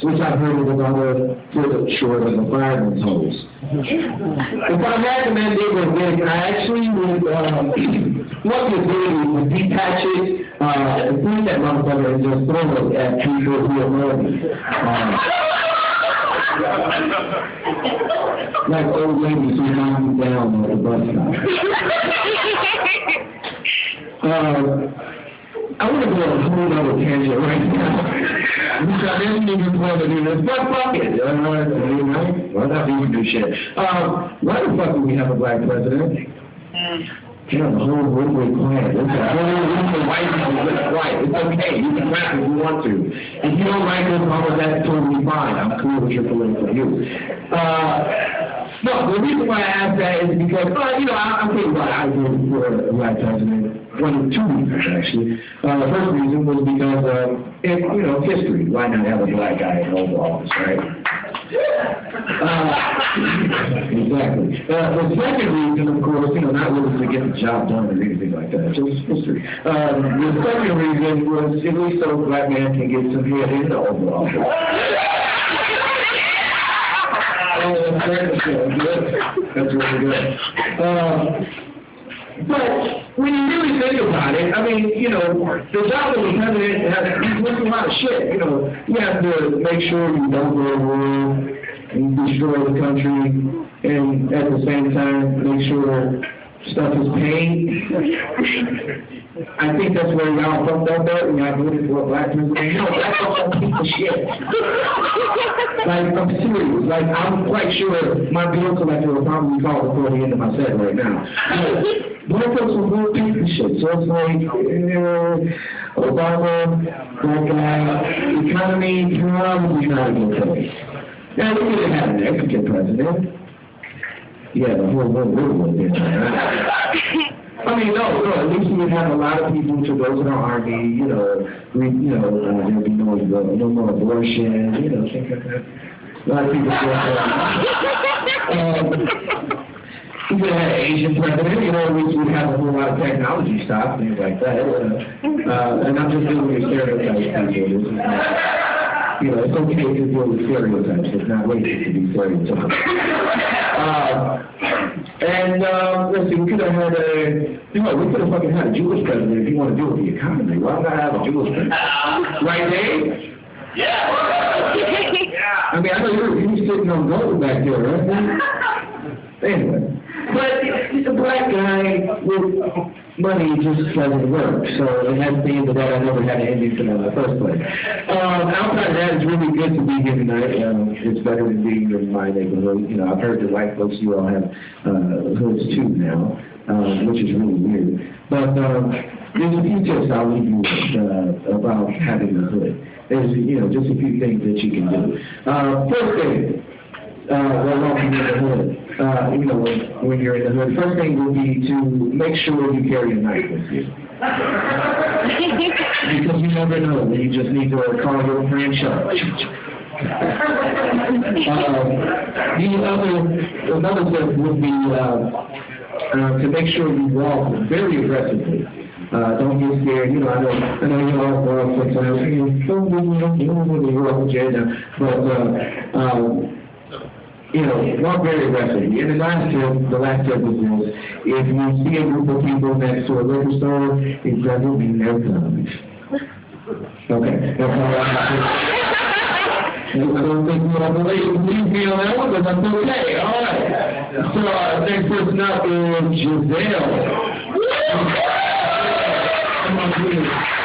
which I've heard is about a foot short of a fireman's hose. If I had to mandate a wig, I actually would, what you do is detach it, and bring that motherfucker and just throw it at people who are lonely. Like old ladies who knock you down on the bus stop. I want to go on a whole other tangent right now. Which I didn't even plan to do this, but fuck it. You know, why not even do shit? Why the fuck do we have a black president? Yeah, the whole room was quiet. It's a whole room of white people that's quiet. It's okay. You can rap if you want to. If you don't like this, that's totally fine. I'm cool with your political views. No, the reason why I asked that is because, you know, I'll tell you why I voted for a black president. One of two reasons, actually. The first reason was because of, you know, history. Why not have a black guy in the Oval Office, right? Exactly. The second reason, of course, you know, not really to get the job done or anything like that, just history. The second reason was at least so a black man can get some head in the Oval Office. That's really good. But when you really think about it, I mean, you know, the job of the president has a lot of shit. You know, you have to make sure you don't go to war and destroy the country, and at the same time make sure stuff is paid. I think that's where y'all fucked up at when y'all voted for a black president. No, that's some piece of shit. Like, I'm serious. Like, I'm quite sure my bill collector will probably call before the end of my set right now. Black folks will vote piece of shit. So it's like, Obama, black guy, economy, probably not a good place. Now, we could have an Mexican president. Yeah, the whole world was there. I mean, no, at least we would have a lot of people to go to the army, you know, there'd be no more abortion, you know, things like that. A lot of people feel we could have an Asian president, you know, at least we'd have a whole lot of technology stuff, things like that. And I'm just dealing with stereotypes, people. You know, it's okay to deal with stereotypes. It's not racist to be stereotyped. Let's see, we could have had we could have fucking had a Jewish president if you want to deal with the economy. Why not have a Jewish president? Right, Dave? Yeah. I mean, I know you were sitting on gold back there, right? Anyway. But the black guy with money just doesn't work. So it has to be into that. I never had an ending to that in the first place. Outside of that, it's really good to be here tonight. It's better than being in my neighborhood. You know, I've heard that white folks, you all have hoods too now, which is really weird. But there's a few tips I'll leave you with about having a hood. There's, you know, just a few things that you can do. First thing, when you're in the hood, you know, when you're in the hood, first thing would be to make sure you carry a knife with you. Because you never know, you just need to call your friend Chuck. Another tip would be to make sure you walk very aggressively. Don't get scared. You know, I know you all walk sometimes. You know, walk very aggressively. And the last tip is this: if you see a group of people next to a liquor store, it doesn't mean they're coming. Okay, that's all I have to say. I don't think you all believe me on that one, but that's okay. All right. So, next person up is Giselle. Come on, please.